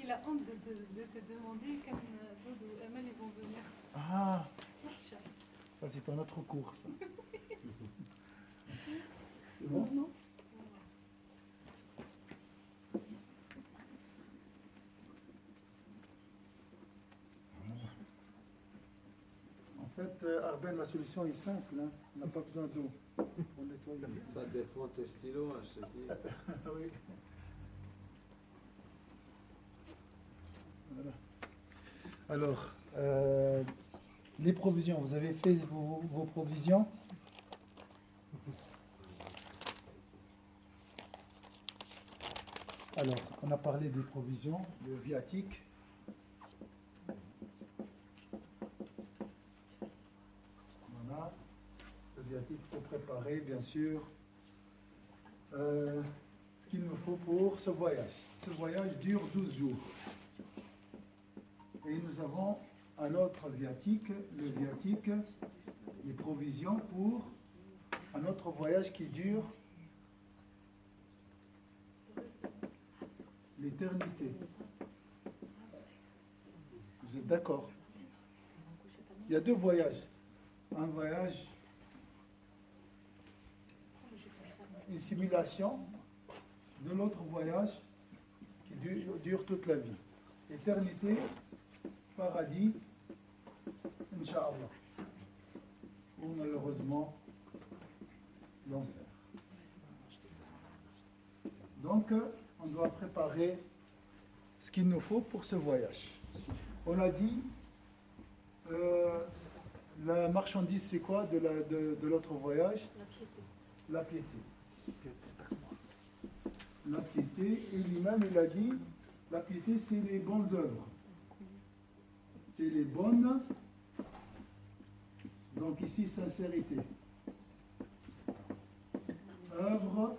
Il a honte de te demander quand Dodo et Amal ils vont venir. Ah, ça c'est un autre cours, ça. C'est bon, non? En fait, Arben, la solution est simple, hein. On n'a pas besoin d'eau pour nettoyer. Ça dépend tes stylos, hein, je te dis. Oui. Voilà. Alors, les provisions, vous avez fait vos provisions? Alors, on a parlé des provisions, le viatique. Voilà. Le viatique, il faut préparer, bien sûr, ce qu'il nous faut pour ce voyage. Ce voyage dure 12 jours. Et nous avons un autre viatique, le viatique, les provisions pour un autre voyage qui dure l'éternité. Vous êtes d'accord? Il y a deux voyages. Un voyage, une simulation, de l'autre voyage qui dure toute la vie. Éternité, paradis, Inch'Allah. Ou malheureusement, l'enfer. Donc, on doit préparer ce qu'il nous faut pour ce voyage. On a dit, la marchandise, c'est quoi de l'autre voyage? La piété. La piété, et l'imam, il a dit, la piété, c'est les bonnes œuvres. C'est les bonnes, donc ici, sincérité. Œuvre,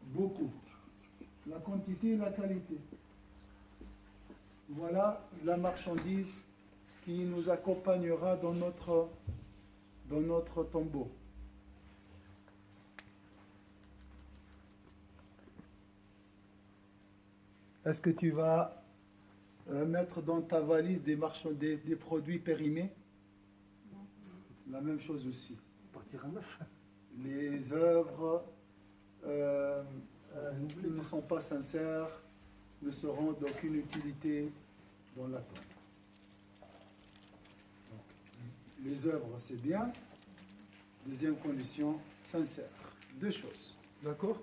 beaucoup. La quantité et la qualité. Voilà la marchandise qui nous accompagnera dans notre tombeau. Est-ce que tu vas mettre dans ta valise des produits périmés? Non. La même chose aussi. Partir à neuf. Les œuvres qui ne sont pas sincères ne seront d'aucune utilité dans la tombe. Les œuvres, c'est bien. Deuxième condition, sincère. Deux choses. D'accord?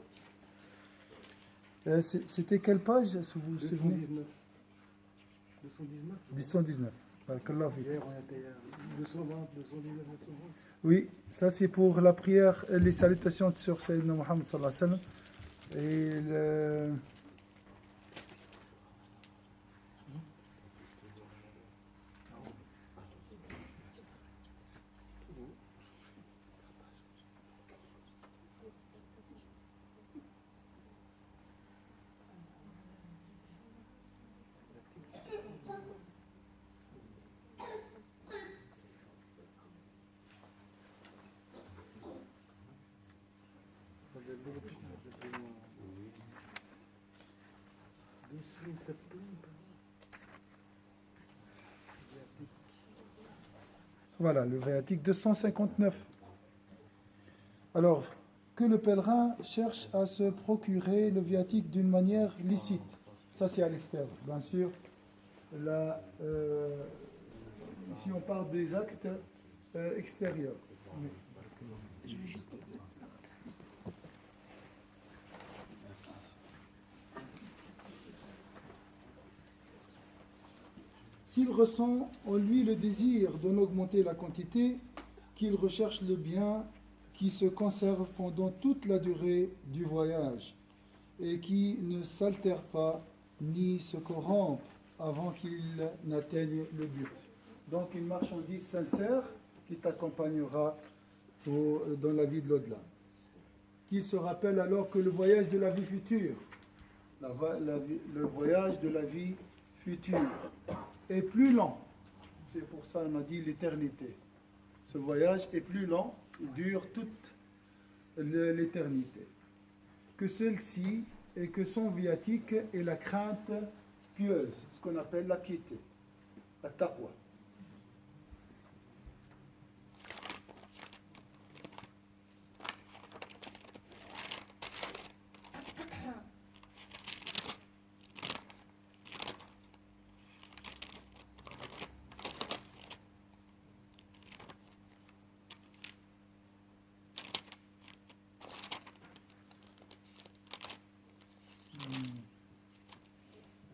C'était quelle page, si vous vous souvenez? 219. 219. Barakallahu fik. Hier, on était 220, 219, 220. Oui, ça c'est pour la prière, les salutations sur Sayyidina Muhammad sallallahu alayhi wa sallam. Et Ça devait être beaucoup plus tard, c'était en 2 septembre. voilà, le viatique 259. Alors, que le pèlerin cherche à se procurer le viatique d'une manière licite. Ça, c'est à l'extérieur. Bien sûr, là, ici, on parle des actes extérieurs. Oui. Je vais juste... S'il ressent en lui le désir d'en augmenter la quantité, qu'il recherche le bien qui se conserve pendant toute la durée du voyage et qui ne s'altère pas ni se corrompt avant qu'il n'atteigne le but. Donc une marchandise sincère qui t'accompagnera dans la vie de l'au-delà. Qui se rappelle alors que le voyage de la vie future, le voyage de la vie future est plus lent. C'est pour ça qu'on a dit l'éternité. Ce voyage est plus lent, il dure toute l'éternité. que celle-ci et que son viatique est la crainte pieuse, ce qu'on appelle la piété, la taqwa.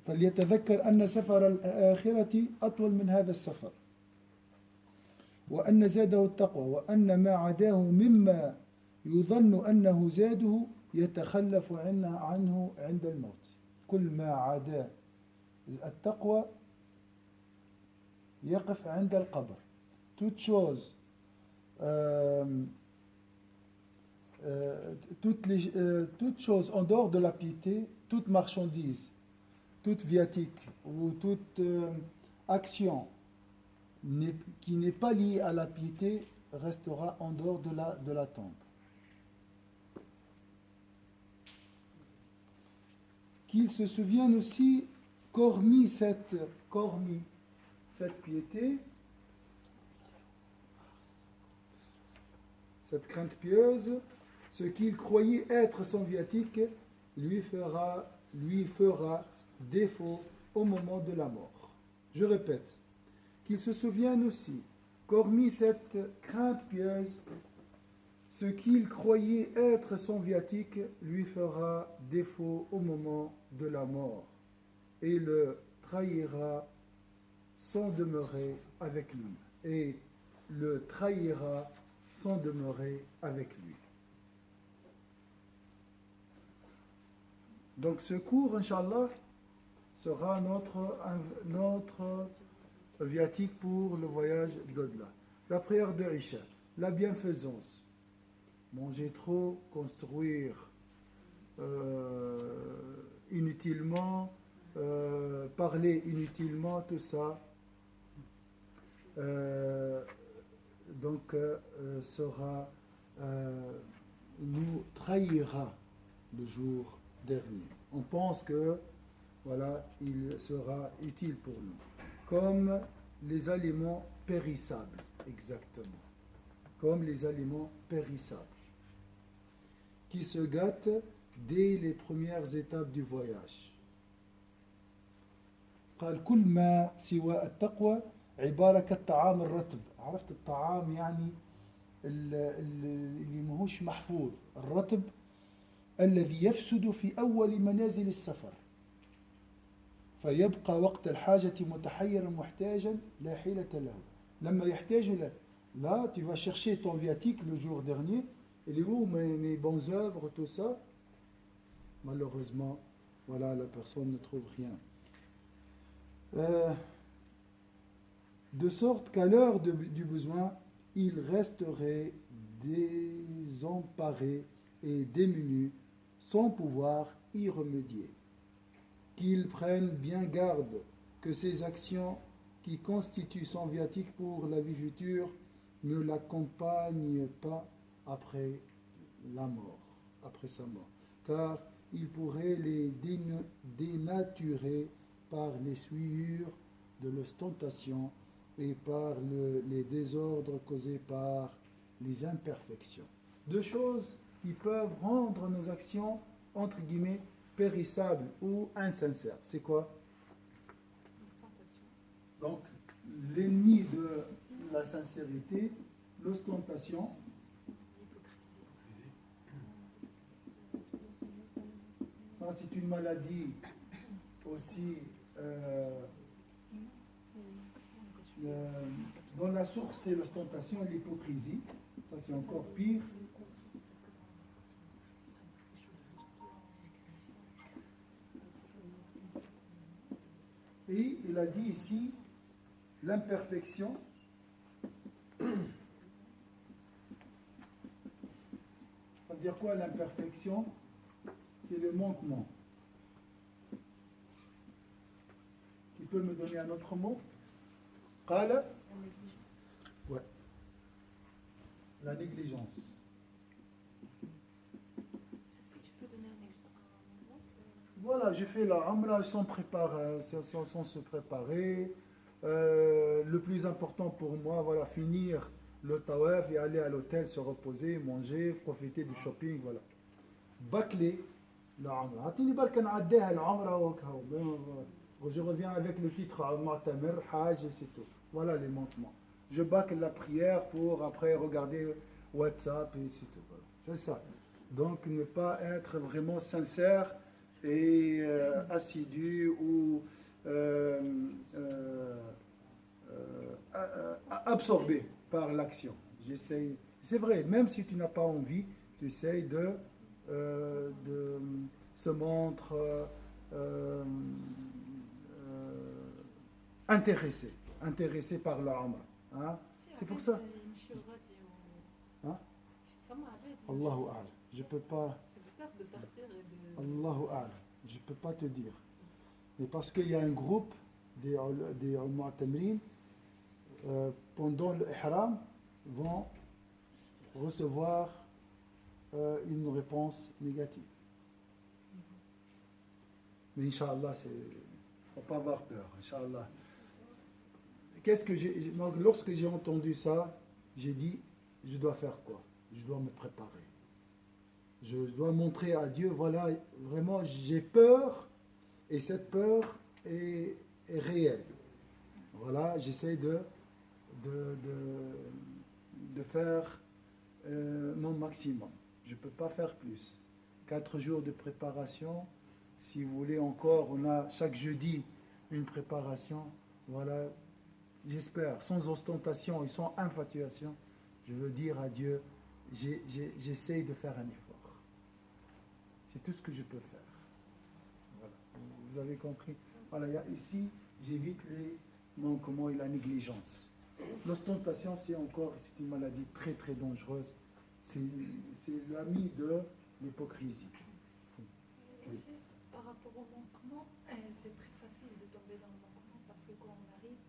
فليتذكر أن سفر الآخرة أطول من هذا السفر وأن زاده التقوى وأن ما عداه مما يظن أنه زاده يتخلف عنه عند الموت. كل ما عدا التقوى يقف عند القبر. Toute chose toute chose en dehors de la piété, toute marchandise, toute viatique ou toute action qui n'est pas liée à la piété restera en dehors de la tombe. Qu'il se souvienne aussi qu'hormis cette piété, cette crainte pieuse, ce qu'il croyait être son viatique lui fera défaut au moment de la mort. Je répète, qu'il se souvienne aussi qu'hormis cette crainte pieuse, ce qu'il croyait être son viatique lui fera défaut au moment de la mort et le trahira sans demeurer avec lui. Et le trahira sans demeurer avec lui. Donc ce cours, Inch'Allah, sera notre viatique pour le voyage d'au-delà. La prière de Isha, la bienfaisance, manger trop, construire inutilement, parler inutilement, tout ça, nous trahira le jour dernier. On pense que voilà, il sera utile pour nous. Comme les aliments périssables, exactement. Comme les aliments périssables, qui se gâtent dès les premières étapes du voyage. قال كل ما سوى التقوى عبارة كالطعام الرطب. عرفت الطعام يعني اللي ماهوش محفوظ، الرطب الذي يفسد في أول منازل السفر فيبقى وقت الحاجة متحيرا محتاجا لا حيلة له. لما يحتاج له، là tu vas chercher ton viatique le jour dernier, il est où mes bonnes œuvres, tout ça. Malheureusement, voilà, la personne ne trouve rien. De sorte qu'à l'heure du besoin, il resterait désemparé et démuni, sans pouvoir y remédier. Qu'il prenne bien garde que ces actions qui constituent son viatique pour la vie future ne l'accompagnent pas après la mort, après sa mort, car il pourrait les dénaturer par les souillures de l'ostentation et par les désordres causés par les imperfections. Deux choses qui peuvent rendre nos actions, entre guillemets, périssables ou insincères. C'est quoi? Donc, l'ennemi de la sincérité, l'ostentation, ça c'est une maladie aussi dont la source c'est l'ostentation et l'hypocrisie. Ça c'est encore pire. Et il a dit ici l'imperfection. Ça veut dire quoi l'imperfection? C'est le manquement. Qui peut me donner un autre mot? Qala? Ouais. La négligence. Est-ce que tu peux donner un voilà, j'ai fait la Umrah sans se préparer. Le plus important pour moi, voilà, finir le tawaf et aller à l'hôtel, se reposer, manger, profiter du shopping, voilà. Bâcler la Umrah. Atini barkan addeha la Umrah je reviens avec le titre Mu'tamir, Hajj et c'est tout. Voilà les manquements. Je bâcle la prière pour après regarder WhatsApp et c'est tout. Voilà. C'est ça. Donc ne pas être vraiment sincère et assidu ou absorbé par l'action. J'essaye. C'est vrai, même si tu n'as pas envie, tu essayes de se montrer intéressé par la Umrah. Hein? C'est pour ça. Hein? Allahu A'lam. Je peux pas. C'est bizarre de partir et de. Allahu A'lam. Je peux pas te dire. Mais parce qu'il y a un groupe des Mu'tamirin pendant le Ihram vont recevoir une réponse négative. Mais Inch'Allah, il ne faut pas avoir peur. Inch'Allah. Lorsque j'ai entendu ça, j'ai dit, je dois faire quoi? Je dois me préparer. Je dois montrer à Dieu, voilà, vraiment, j'ai peur, et cette peur est réelle. Voilà, j'essaie de faire mon maximum. Je ne peux pas faire plus. 4 jours de préparation. Si vous voulez encore, on a chaque jeudi une préparation. Voilà, j'espère, sans ostentation et sans infatuation, je veux dire à Dieu, j'essaie de faire un effort. C'est tout ce que je peux faire. Voilà. Vous avez compris? Voilà, ici, j'évite les manquements et la négligence. L'ostentation, c'est une maladie très très dangereuse. C'est l'ami de l'hypocrisie. Oui. Par rapport au manquement, c'est très facile de tomber dans le manquement parce que quand on arrive,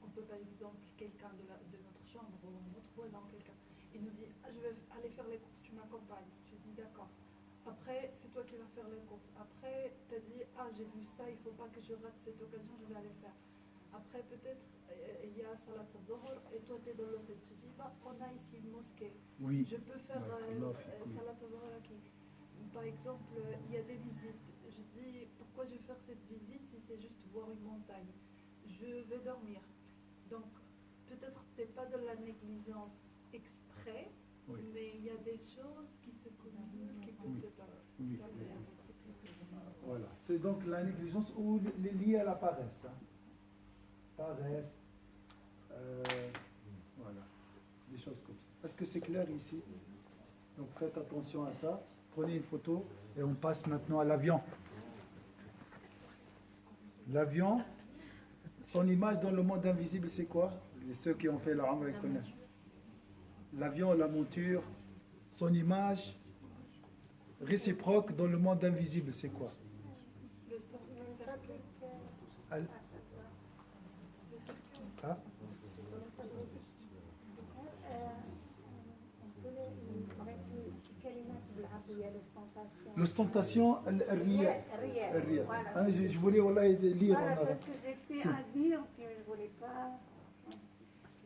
on peut par exemple, quelqu'un de notre chambre ou notre voisin ou quelqu'un, il nous dit je vais aller faire les courses, tu m'accompagnes. Tu dis d'accord. Après, c'est toi qui vas faire les courses. Après, tu as dit j'ai vu ça, il ne faut pas que je rate cette occasion, je vais aller faire. Après, peut-être, il y a Salat al-Dhuhr et toi, tu es dans l'hôtel. Tu dis on a ici une mosquée. Oui. Je peux faire Salat al-Dhuhr aquí. Par exemple, il y a des visites. Je dis, pourquoi je vais faire cette visite si c'est juste voir une montagne? Je vais dormir. Donc, peut-être tu n'es pas de la négligence exprès, oui. Mais il y a des choses qui se cumulent, qui peuvent te oui. Voilà. C'est donc la négligence ou liée à la paresse. Hein. Paresse. Voilà. Des choses comme ça. Est-ce que c'est clair ici? Donc, faites attention à ça. Prenez une photo et on passe maintenant à l'avion. L'avion, son image dans le monde invisible, c'est quoi? Et ceux qui ont fait la Umrah connaissent. L'avion, la monture, son image réciproque dans le monde invisible, c'est quoi? Le cercle. Hein? L'ostentation, je voulais lire en arabe. Parce que j'étais à dire, puis je ne voulais pas.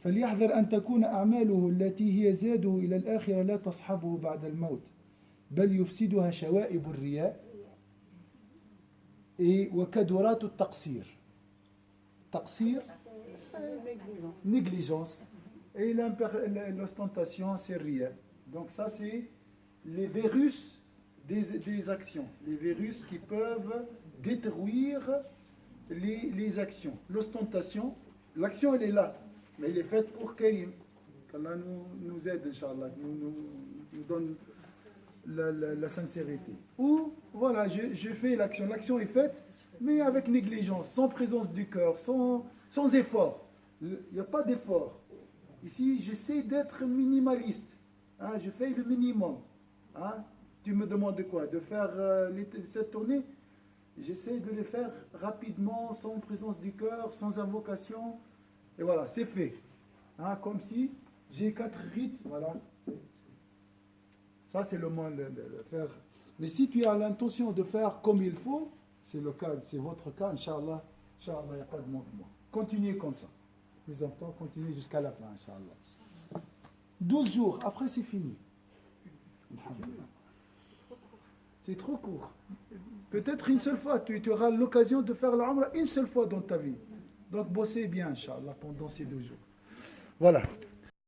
فليحذر أن تكون أعماله التي هي زاده إلى الآخرة لا تصحبه بعد الموت بل يفسدها شوائب الرياء وكدرات التقصير. تقصير négligence et l'ostentation c'est riya. Donc ça c'est les virus des actions, les virus qui peuvent détruire les actions. L'ostentation, l'action elle est là, mais elle est faite pour Karim. Qu'Allah nous aide, Inch'Allah, nous donne la sincérité. Ou voilà, je fais l'action, l'action est faite, mais avec négligence, sans présence du cœur, sans effort. Il n'y a pas d'effort. Ici, j'essaie d'être minimaliste. Hein, je fais le minimum. Hein. Tu me demandes de quoi? De faire cette tournée? J'essaie de les faire rapidement, sans présence du cœur, sans invocation. Et voilà, c'est fait. Hein, comme si j'ai 4 rites. Voilà. Ça, c'est le moins de faire. Mais si tu as l'intention de faire comme il faut, c'est le cas, c'est votre cas, Inch'Allah, Inch'Allah, il n'y a pas de manquement. Continuez comme ça. Les enfants, continuez jusqu'à la fin, Inch'Allah. 12 jours, après c'est fini. Alhamdulillah. C'est trop court. Peut-être une seule fois, tu auras l'occasion de faire la Umrah une seule fois dans ta vie. Donc bossez bien, Inch'Allah, pendant ces 2 jours. Voilà.